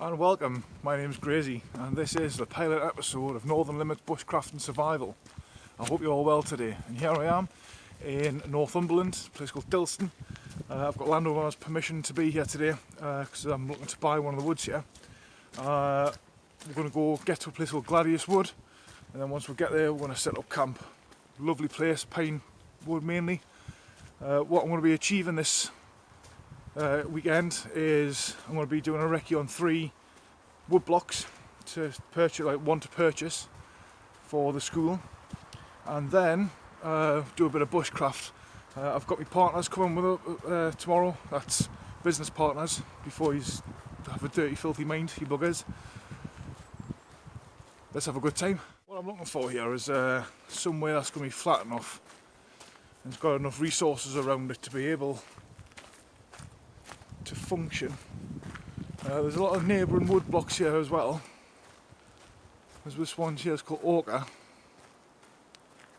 And welcome, my name's Grayzy and this is the pilot episode of Northumberland Bushcraft and Survival. I hope you're all well today, and here I am in Northumberland, a place called Dilston. I've got landowner's permission to be here today because I'm looking to buy one of the woods here. We're going to go get to a place called Gladius Wood, and then once we get there we're going to set up camp. Lovely place, pine wood mainly. What I'm going to be achieving this weekend is I'm going to be doing a recce on 3 wood blocks to purchase, one to purchase for the school, and then do a bit of bushcraft. I've got my partners coming with tomorrow. That's business partners before he's have a dirty filthy mind, he buggers. Let's have a good time. What I'm looking for here is somewhere that's going to be flat enough and it's got enough resources around it to be able to function. There's a lot of neighbouring wood blocks here as well. There's this one here, it's called Orca.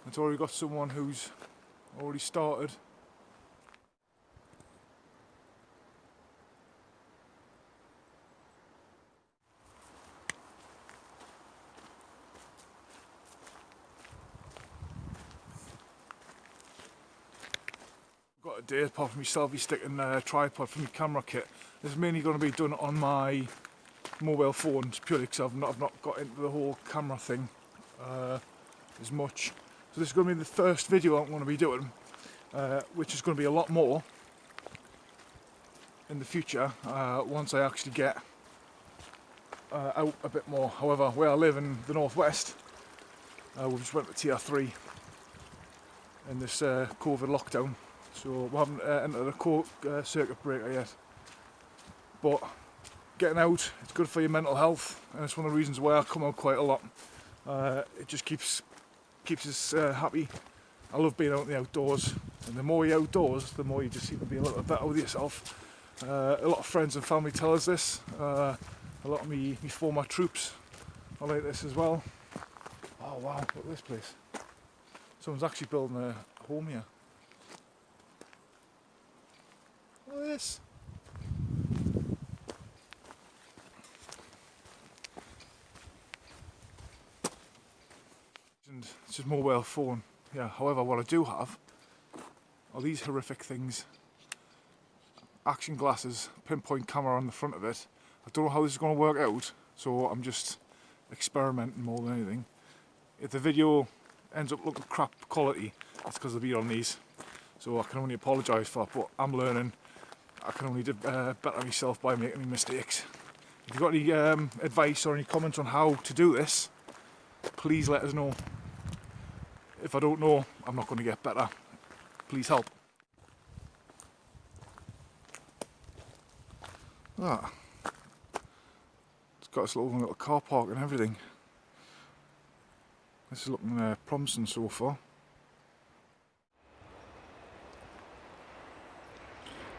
It's already got someone who's already started. Got a day apart from my selfie stick and tripod for my camera kit. This is mainly going to be done on my mobile phone, purely because I've not got into the whole camera thing as much. So this is going to be the first video I'm going to be doing, which is going to be a lot more in the future once I actually get out a bit more. However, where I live in the northwest, we've just went to tier 3 in this COVID lockdown. So we haven't entered a circuit breaker yet, but getting out, it's good for your mental health, and it's one of the reasons why I come out quite a lot. It just keeps us happy. I love being out in the outdoors, and the more you're outdoors, the more you just seem to be a little bit better with yourself. A lot of friends and family tell us this. A lot of me former troops are like this as well. Oh wow, look at this place. Someone's actually building a home here. Look at this. And it's just mobile phone. Yeah, however, what I do have are these horrific things. Action glasses, pinpoint camera on the front of it. I don't know how this is going to work out, so I'm just experimenting more than anything. If the video ends up looking crap quality, it's because I've been on these. So I can only apologise for that, but I'm learning. I can only do better myself by making mistakes. If you've got any advice or any comments on how to do this, please let us know. If I don't know, I'm not going to get better. Please help. Ah, it's got its little car park and everything. This is looking promising so far.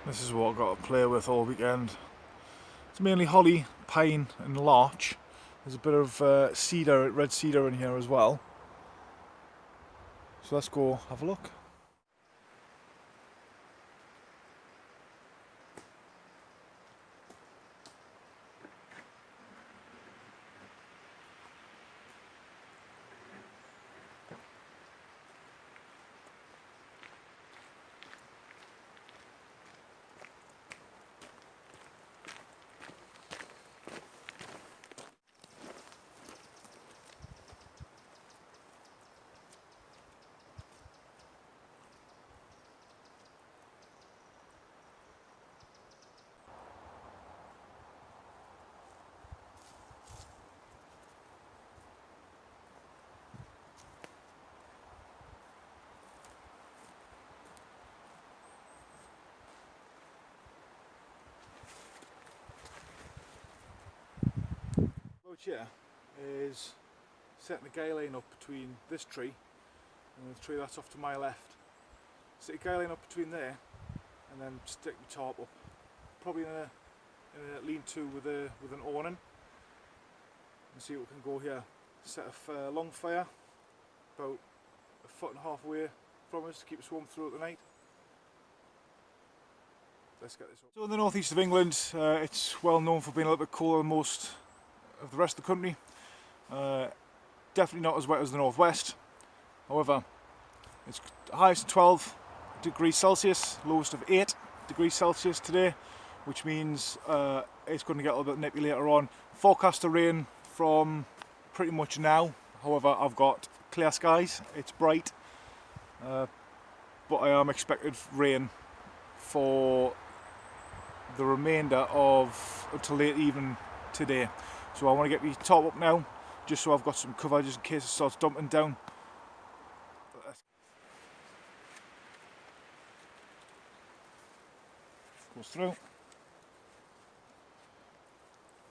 This is what I've got to play with all weekend. It's mainly holly, pine and larch. There's a bit of cedar, red cedar in here as well. So let's go have a look. Here is setting the guy line up between this tree and the tree that's off to my left. Set the guy line up between there and then stick the tarp up. Probably in a lean-to with an awning. And see what we can go here. Set a long fire about 1.5 foot away from us to keep us warm throughout the night. let's get this up. So in the northeast of England, it's well known for being a little bit cooler than most of the rest of the country. Definitely not as wet as the northwest. However, it's highest of 12 degrees Celsius, lowest of 8 degrees Celsius today, which means it's going to get a little bit nippy later on. Forecast to rain from pretty much now. However, I've got clear skies, it's bright, but I am expected rain for the remainder of until late evening today. So I want to get my top up now, just so I've got some cover just in case it starts dumping down. Goes through.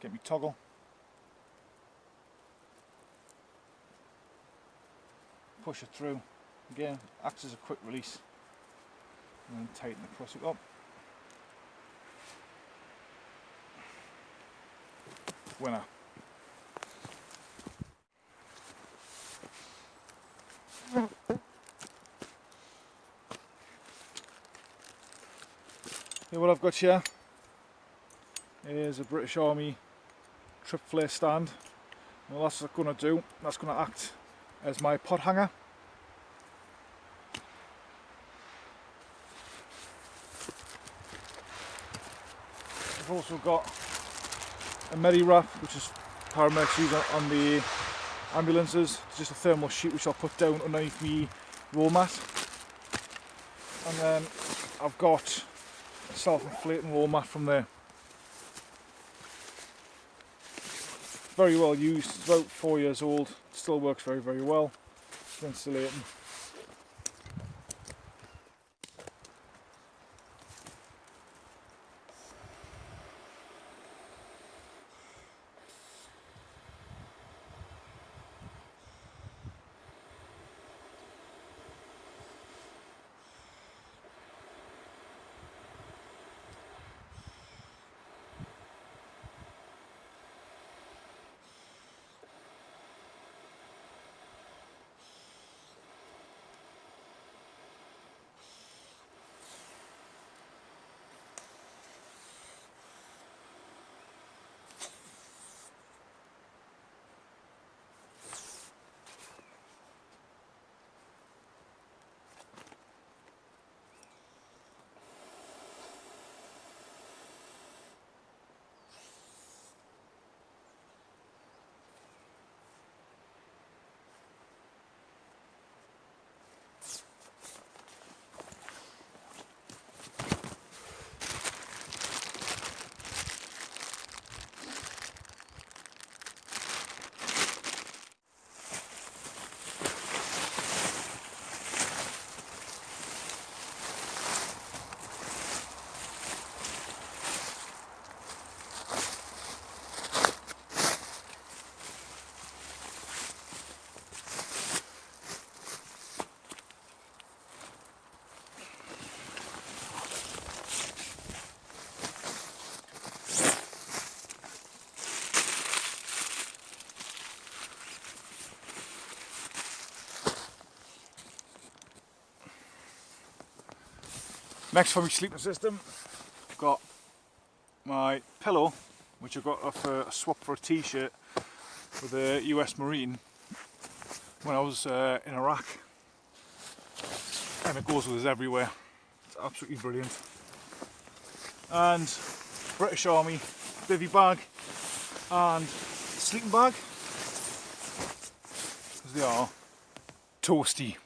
Get me toggle. Push it through. Again, acts as a quick release. And then tighten the plastic up. Winner. What I've got here is a British Army trip flare stand. And what that's going to do, that's going to act as my pot hanger. I've also got a medi wrap, which is paramedics use on the ambulances. It's just a thermal sheet which I'll put down underneath me roll mat. And then I've got a self-inflating roll mat from there. Very well used, it's about 4 years old, still works very, very well. It's insulating. Next for my sleeping system, I've got my pillow, which I got off a swap for a t-shirt with a US Marine when I was in Iraq, and it goes with us everywhere. It's absolutely brilliant. And British Army bivvy bag and sleeping bag, because they are toasty.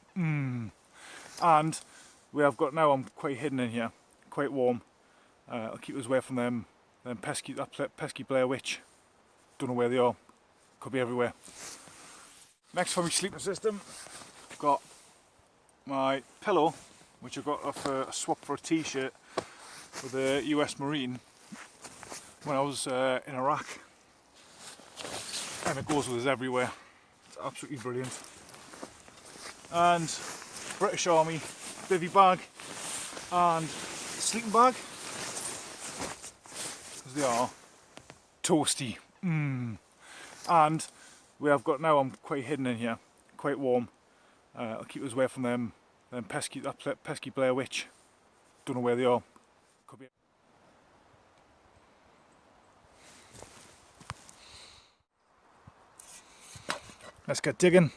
And where I've got now, I'm quite hidden in here, quite warm. I'll keep us away from them pesky Blair Witch. Don't know where they are, could be everywhere. Next for my sleeping system, I've got my pillow, which I got off a swap for a t-shirt with a US Marine when I was in Iraq, and it goes with us everywhere. It's absolutely brilliant. And British Army bivvy bag and sleeping bag, because they are toasty. And where I've got now, I'm quite hidden in here, quite warm. I'll keep us away from them pesky Blair Witch. Don't know where they are, could be. Let's get digging.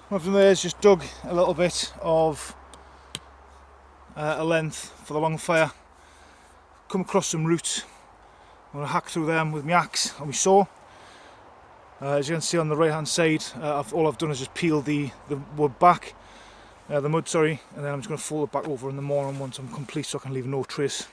What I've done there is just dug a little bit of a length for the long fire. Come across some roots. I'm going to hack through them with my axe and my saw. As you can see on the right hand side, all I've done is just peel the wood back, the mud, sorry, and then I'm just going to fold it back over in the morning once I'm complete so I can leave no trace.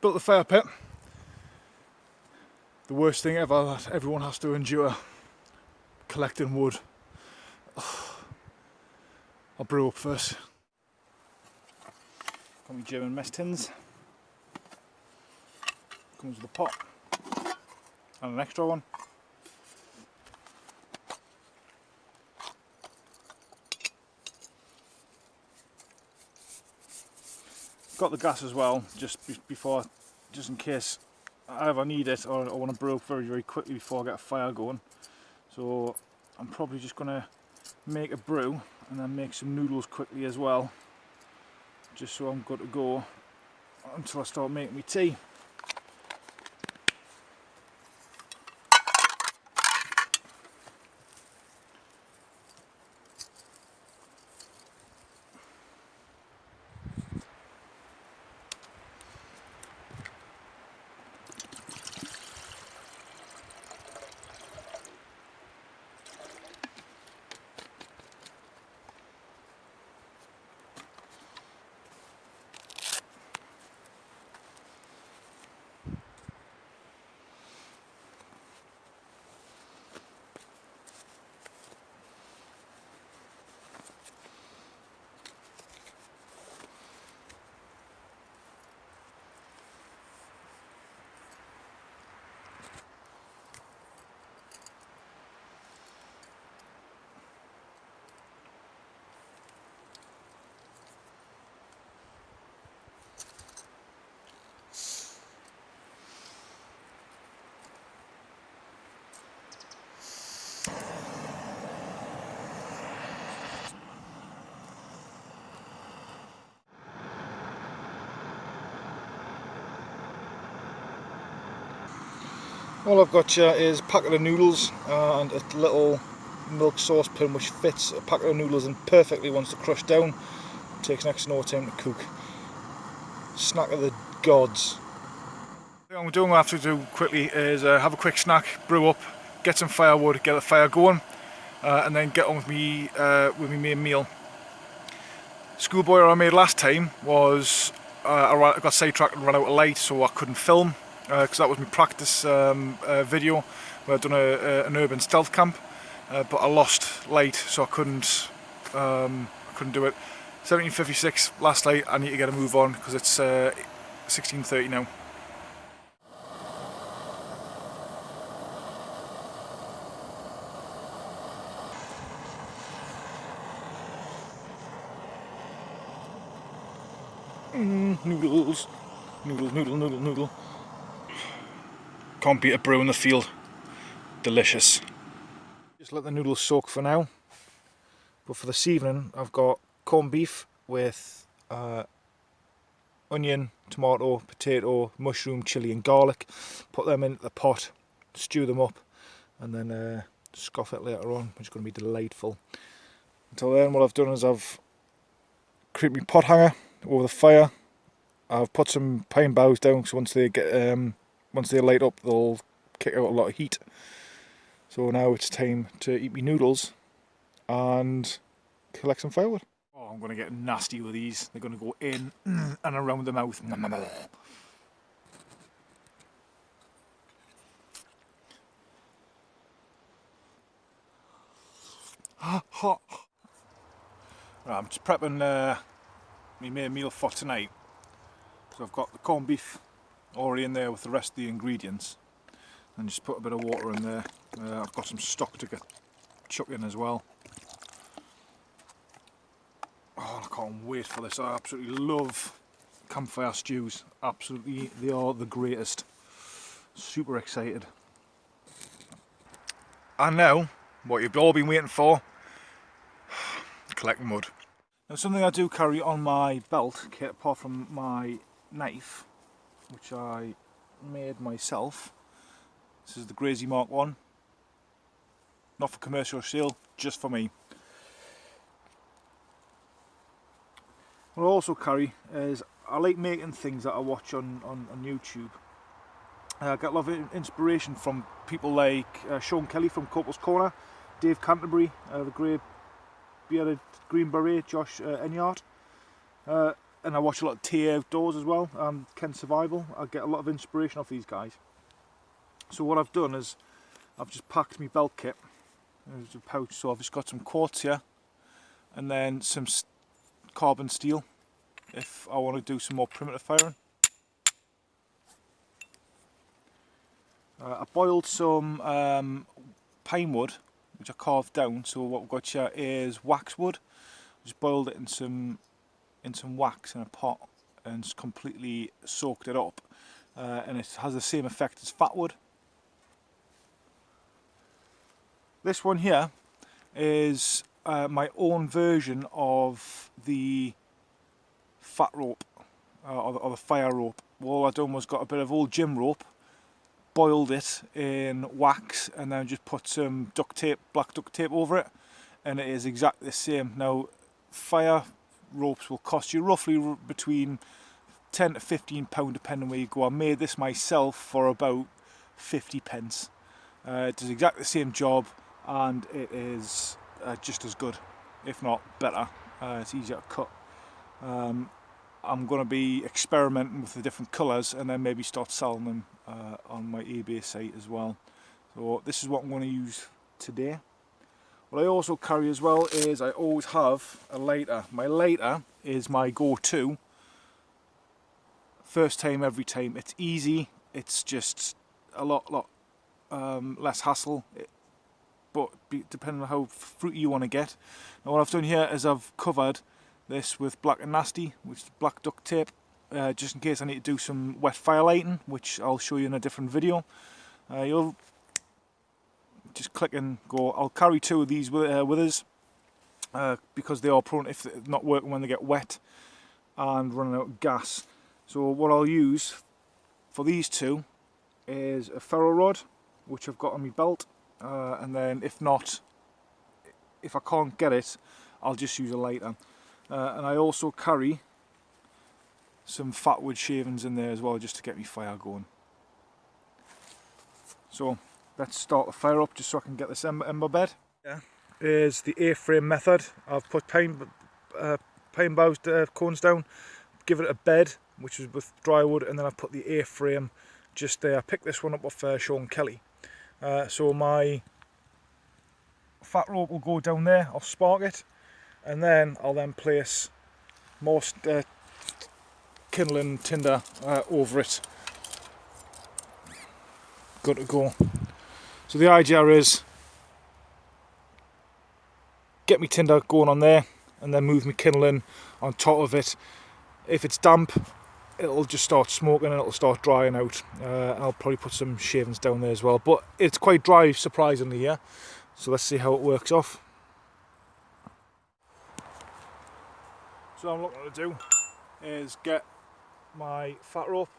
Built the fire pit. The worst thing ever that everyone has to endure. Collecting wood. I'll brew up first. Got my German mess tins. Comes with a pot. And an extra one. Got the gas as well, just before, just in case I ever need it or I want to brew up very quickly before I get a fire going. So I'm probably just going to make a brew and then make some noodles quickly as well, just so I'm good to go until I start making my tea. All I've got here is a packet of noodles and a little milk saucepan which fits a packet of noodles in perfectly once they're crushed down. It takes next to no time to cook. Snack of the gods. What I'm going to have to do quickly is have a quick snack, brew up, get some firewood, get the fire going, and then get on with me main meal. Schoolboy I made last time was I got sidetracked and ran out of light, so I couldn't film. Because that was my practice video where I'd done an urban stealth camp, but I lost light, so I couldn't do it. 1756 last light. I need to get a move on because it's 16:30 now. Noodles, noodle. Can't beat a brew in the field. Delicious. Just let the noodles soak for now. But for this evening, I've got corned beef with onion, tomato, potato, mushroom, chilli and garlic. Put them into the pot, stew them up, and then scoff it later on, which is going to be delightful. Until then, what I've done is I've created my pot hanger over the fire. I've put some pine boughs down, so once they light up, they'll kick out a lot of heat. So now it's time to eat me noodles and collect some firewood. Oh, I'm going to get nasty with these. They're going to go in and around the mouth. Hot. Right, I'm just prepping my main meal for tonight. So I've got the corned beef already in there with the rest of the ingredients. and just put a bit of water in there. I've got some stock to get chuck in as well. Oh, I can't wait for this. I absolutely love campfire stews. Absolutely, they are the greatest. Super excited. And now, what you've all been waiting for, collect mud. Now, something I do carry on my belt kit, apart from my knife, which I made myself. This is the Grayzy Mark 1. Not for commercial sale, just for me. What I also carry is, I like making things that I watch on YouTube. I get a lot of inspiration from people like Sean Kelly from Corporal's Corner, Dave Canterbury, the grey bearded Green Beret, Josh Enyart, and I watch a lot of TA Outdoors as well, Ken Survival. I get a lot of inspiration off these guys. So what I've done is I've just packed my belt kit. There's a pouch, so I've just got some quartz here and then some carbon steel if I want to do some more primitive firing. I boiled some pine wood, which I carved down. So what we've got here is waxwood. Just boiled it in some wax in a pot and just completely soaked it up, and it has the same effect as fat wood. This one here is my own version of the fat rope or the fire rope. All I've done was got a bit of old gym rope, boiled it in wax, and then just put some duct tape, black duct tape over it, and it is exactly the same. Now, fire ropes will cost you roughly between £10 to £15 depending where you go. I made this myself for about 50 pence. It does exactly the same job, and it is just as good, if not better. It's easier to cut. I'm going to be experimenting with the different colours and then maybe start selling them on my eBay site as well. So this is what I'm going to use today. What I also carry as well is I always have a lighter. My lighter is my go-to. First time, every time. It's easy. It's just a lot less hassle. But depending on how fruity you want to get. Now what I've done here is I've covered this with black and nasty, which is black duct tape, just in case I need to do some wet fire lighting, which I'll show you in a different video. You'll just click and go. I'll carry 2 of these with us because they are prone, if they're not working when they get wet and running out of gas. So what I'll use for these 2 is a ferro rod, which I've got on my belt, and then if I can't get it, I'll just use a lighter. And I also carry some fat wood shavings in there as well, just to get me fire going. So let's start the fire up just so I can get this ember bed. Yeah. Is the A-frame method. I've put pine boughs cones down, give it a bed, which is with dry wood, and then I've put the A-frame just there. I picked this one up off Sean Kelly. So my fat rope will go down there, I'll spark it, and then I'll place more kindling tinder over it. Good to go. So the idea is get me tinder going on there and then move my kindling on top of it. If it's damp, it'll just start smoking and it'll start drying out. I'll probably put some shavings down there as well, but it's quite dry surprisingly here. So let's see how it works off. So what I'm looking to do is get my fat rope,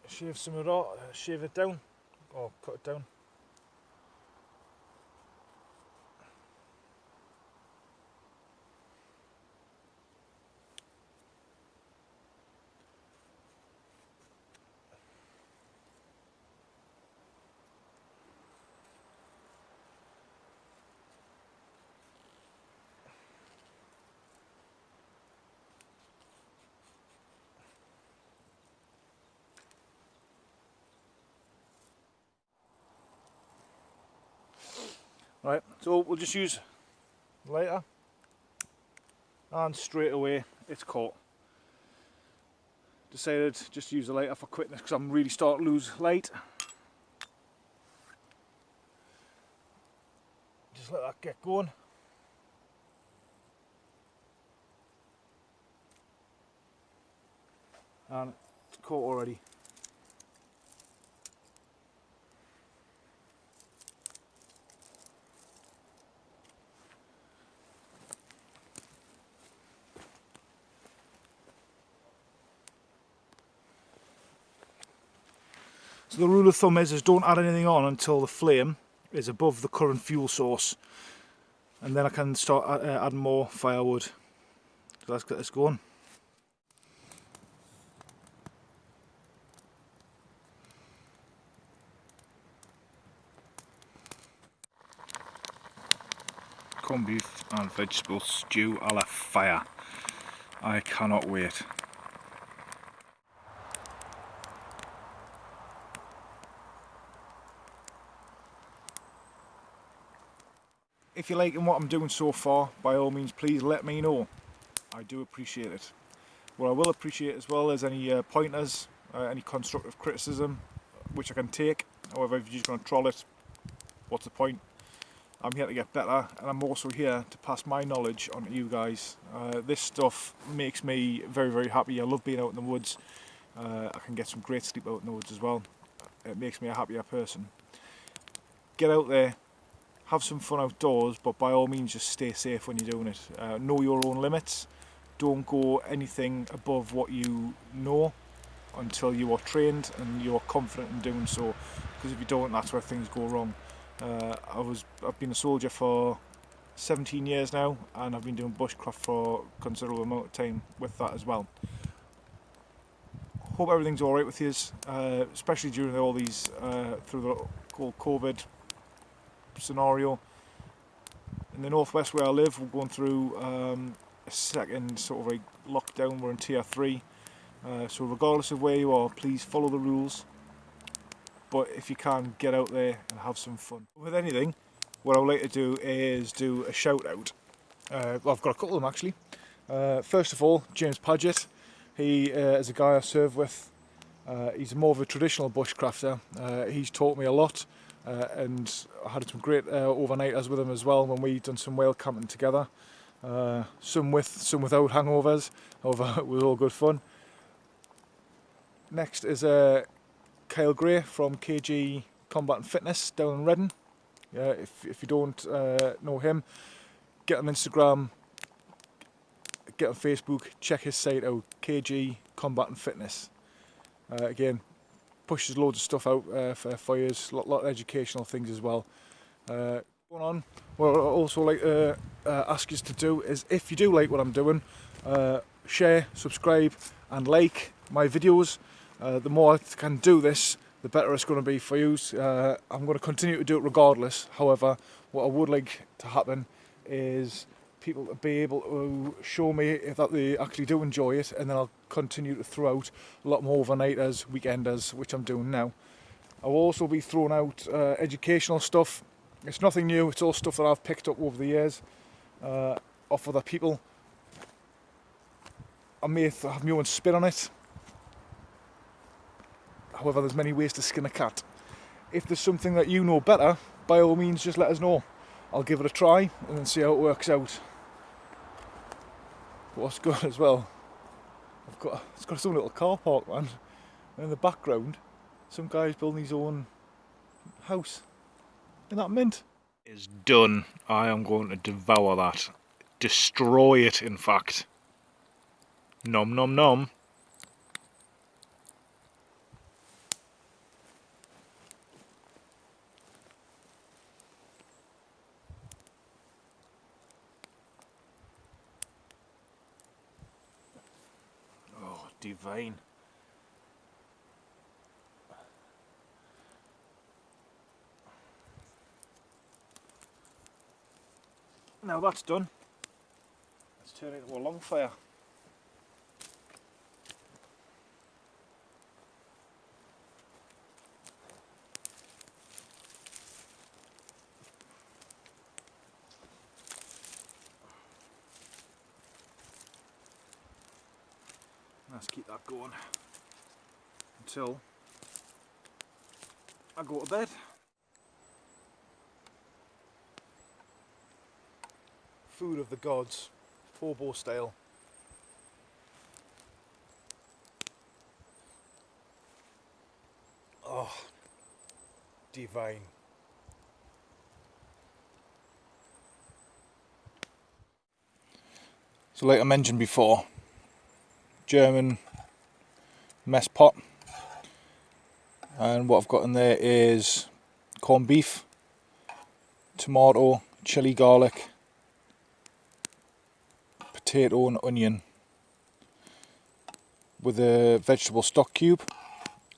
shave some of it, shave it down, or cut it down. Right, so we'll just use lighter, and straight away it's caught. decided just to use the lighter for quickness because I'm really starting to lose light. Just let that get going. And it's caught already. So the rule of thumb is don't add anything on until the flame is above the current fuel source, and then I can start adding more firewood. So let's get this going. Corned beef and vegetable stew a la fire. I cannot wait. If you're liking what I'm doing so far, by all means please let me know. I do appreciate it. What I will appreciate as well is any pointers, any constructive criticism which I can take. However, if you're just going to troll it, what's the point? I'm here to get better, and I'm also here to pass my knowledge on to you guys. This stuff makes me very, very happy. I love being out in the woods. I can get some great sleep out in the woods as well. It makes me a happier person. Get out there, have some fun outdoors, but by all means just stay safe when you're doing it. Know your own limits. Don't go anything above what you know until you are trained and you're confident in doing so, because if you don't, that's where things go wrong. I've been a soldier for 17 years now, and I've been doing bushcraft for a considerable amount of time with that as well. Hope everything's alright with you, especially during all these, through the whole COVID scenario. In the northwest where I live, we're going through a second sort of like lockdown. We're in tier 3, so regardless of where you are, please follow the rules. But if you can, get out there and have some fun. With anything, what I would like to do is do a shout out. Well, I've got a couple of them actually. First of all, James Paget. He is a guy I serve with. He's more of a traditional bushcrafter. He's taught me a lot, and I had some great overnighters with him as well when we done some whale camping together. Some with, some without hangovers. However, it was all good fun. Next is Kyle Gray from KG Combat and Fitness down in Reading. If you don't know him, get on Instagram, get on Facebook, check his site out, KG Combat and Fitness. Again, pushes loads of stuff out for you, a lot of educational things as well. Going on, what I'd also like to ask you to do is, if you do like what I'm doing, share, subscribe and like my videos. The more I can do this, the better it's going to be for you. I'm going to continue to do it regardless. However, what I would like to happen is people to be able to show me that they actually do enjoy it, and then I'll continue to throw out a lot more overnighters, weekenders, which I'm doing now. I'll also be throwing out educational stuff. It's nothing new, it's all stuff that I've picked up over the years off other people. I may have my own spin on it. However, there's many ways to skin a cat. If there's something that you know better, by all means just let us know. I'll give it a try and then see how it works out. But what's good as well, it's got some little car park, man. And in the background, some guy's building his own house. Isn't that mint? It's done. I am going to devour that. Destroy it, in fact. Nom nom nom. Divine. Now that's done, let's turn it into a long fire. Let's keep that going. until I go to bed. Food of the gods, hobo style. Oh, divine. So like I mentioned before, German mess pot, and what I've got in there is corned beef, tomato, chilli, garlic, potato and onion with a vegetable stock cube,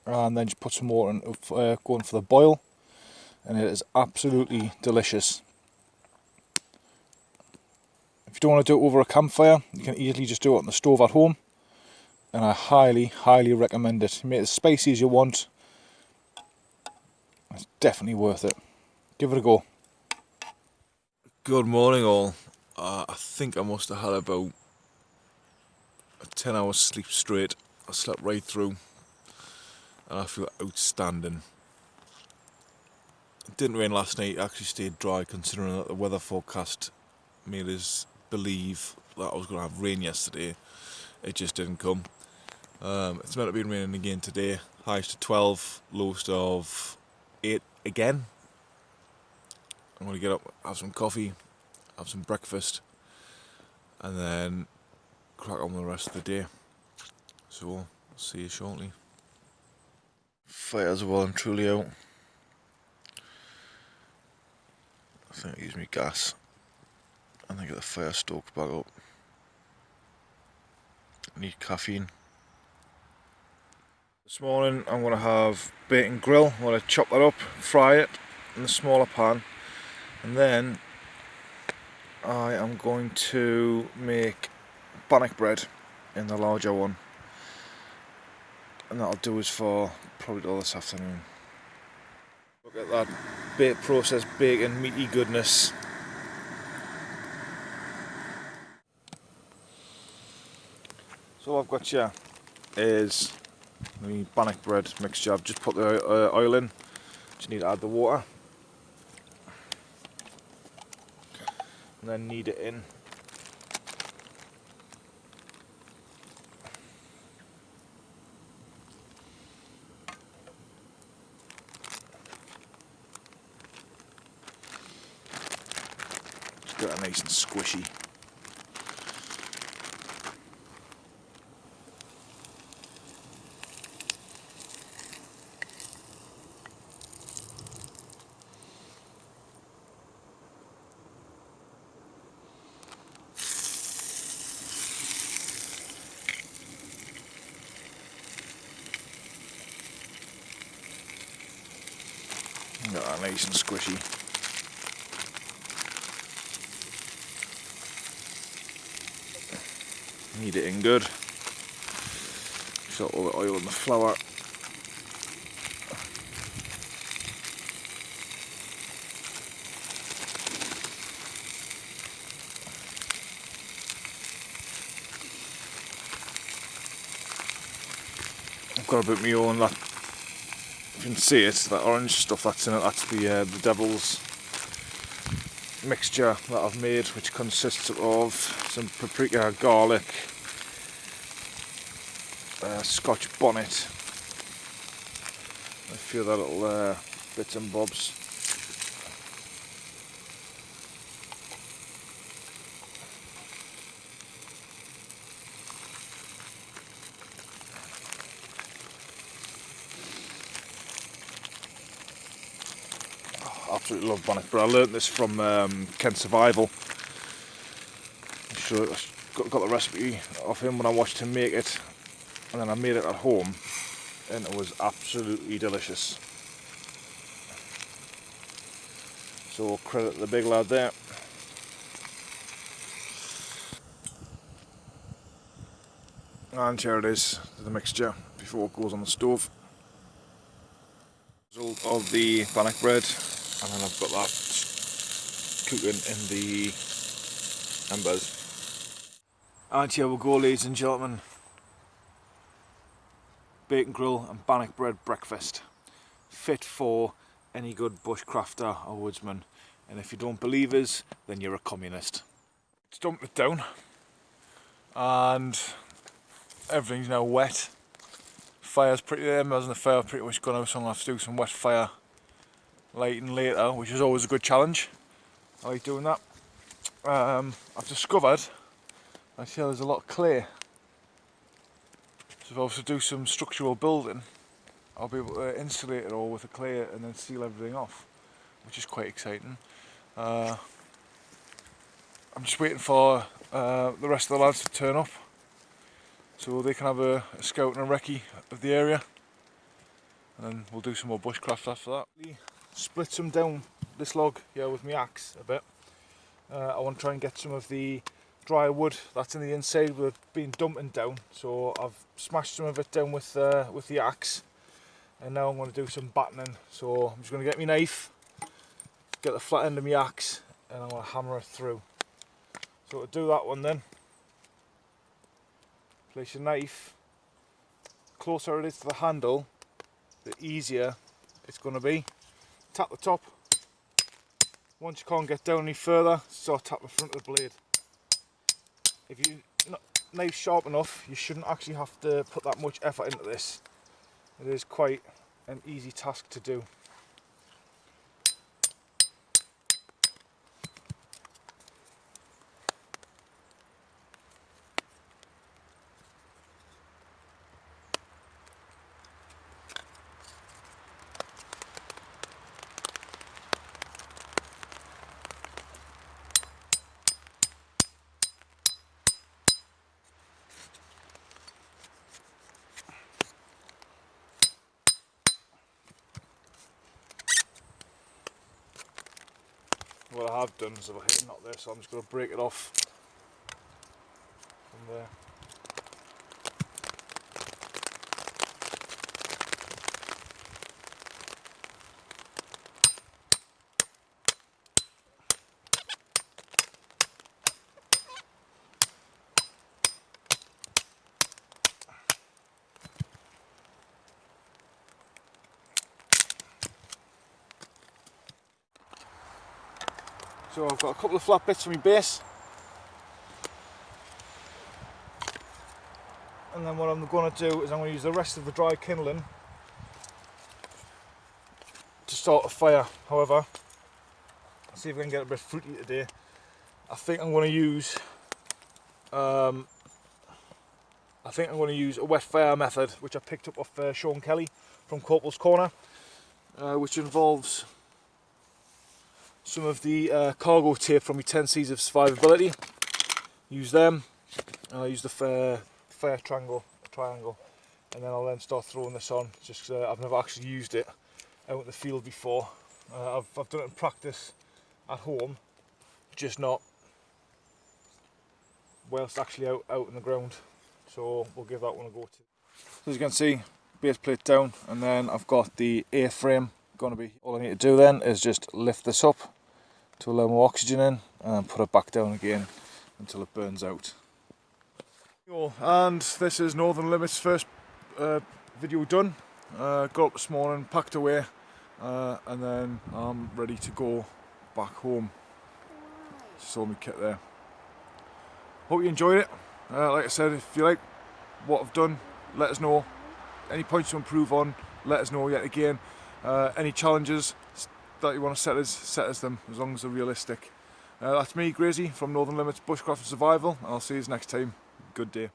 and then just put some water in, going for the boil, and it is absolutely delicious. If you don't want to do it over a campfire, you can easily just do it on the stove at home, and I highly recommend it. Make it as spicy as you want. It's definitely worth it. Give it a go. Good morning all. I think I must have had about 10 hours sleep straight. I slept right through and I feel outstanding. It didn't rain last night, it actually stayed dry considering that the weather forecast made us believe that I was going to have rain yesterday. It just didn't come. It's meant to be raining again today. Highs to 12, lowest of 8 again. I'm going to get up, have some coffee, have some breakfast, and then crack on with the rest of the day. So, I'll see you shortly. Fire's well and truly out. I think I used my gas. I think get the fire stoked back up. I need caffeine. This morning I'm going to have bacon grill. I'm going to chop that up, fry it in a smaller pan, and then I am going to make bannock bread in the larger one, and that'll do us for probably all this afternoon. Look at that baked processed bacon, meaty goodness. So all I've got here is the bannock bread mixture. I've just put the oil in, just need to add the water and then knead it in. Just get it nice and squishy. Got that nice and squishy. Knead it in good. Salt all the oil and the flour. I've got a bit of my own, that you can see it, that orange stuff that's in it, that's the devil's mixture that I've made, which consists of some paprika, garlic, Scotch bonnet, a few other little bits and bobs. Absolutely love bannock bread. I learnt this from Kent Survival. I got the recipe off him when I watched him make it, and then I made it at home, and it was absolutely delicious. So credit the big lad there. And here it is, the mixture before it goes on the stove. Result of the bannock bread, and then I've got that cooking in the embers. And here we go, ladies and gentlemen. bacon grill and bannock bread breakfast. Fit for any good bushcrafter or woodsman. And if you don't believe us, then you're a communist. It's dumped it down and everything's now wet. Fire's pretty there, imagine the fire pretty much gone out, so I'm going to have to do some wet fire lighting later, which is always a good challenge. I like doing that. I've discovered, I see there's a lot of clay. So if I was to do some structural building, I'll be able to insulate it all with the clay and then seal everything off, which is quite exciting. I'm just waiting for the rest of the lads to turn up so they can have a scout and a recce of the area, and then we'll do some more bushcraft after that. Split some down this log here with my axe a bit. I want to try and get some of the dry wood that's in the inside with been dumping down, so I've smashed some of it down with the axe, and now I'm going to do some battening. So I'm just going to get my knife, get the flat end of my axe, and I'm going to hammer it through. So to do that one then, place your knife, the closer it is to the handle, the easier it's going to be. Tap the top. Once you can't get down any further, start tapping the front of the blade. If your knife's sharp enough, you shouldn't actually have to put that much effort into this. It is quite an easy task to do. What I have done is I've hit a knot there, so I'm just going to break it off from there. So I've got a couple of flat bits for my base, and then what I'm going to do is I'm going to use the rest of the dry kindling to start a fire. However, let's see if we can get a bit fruity today. I think I'm going to use a wet fire method, which I picked up off Sean Kelly from Corporal's Corner, which involves some of the cargo tape from my 10 C's of survivability. Use them. I'll use the fire triangle, and then I'll then start throwing this on. Just I've never actually used it out in the field before. I've done it in practice at home, just not whilst actually out in the ground. So we'll give that one a go too. So as you can see, base plate down, and then I've got the A-frame. All I need to do then is just lift this up to allow more oxygen in, and then put it back down again until it burns out. And this is Northern Limit's first video done. Got up this morning, packed away, and then I'm ready to go back home. Just all my kit there. Hope you enjoyed it. Like I said, if you like what I've done, let us know. Any points to improve on, let us know yet again. Any challenges that you want to set us them, as long as they're realistic. That's me, Grayzy, from Northern Limits Bushcraft and Survival, and I'll see you next time. Good day.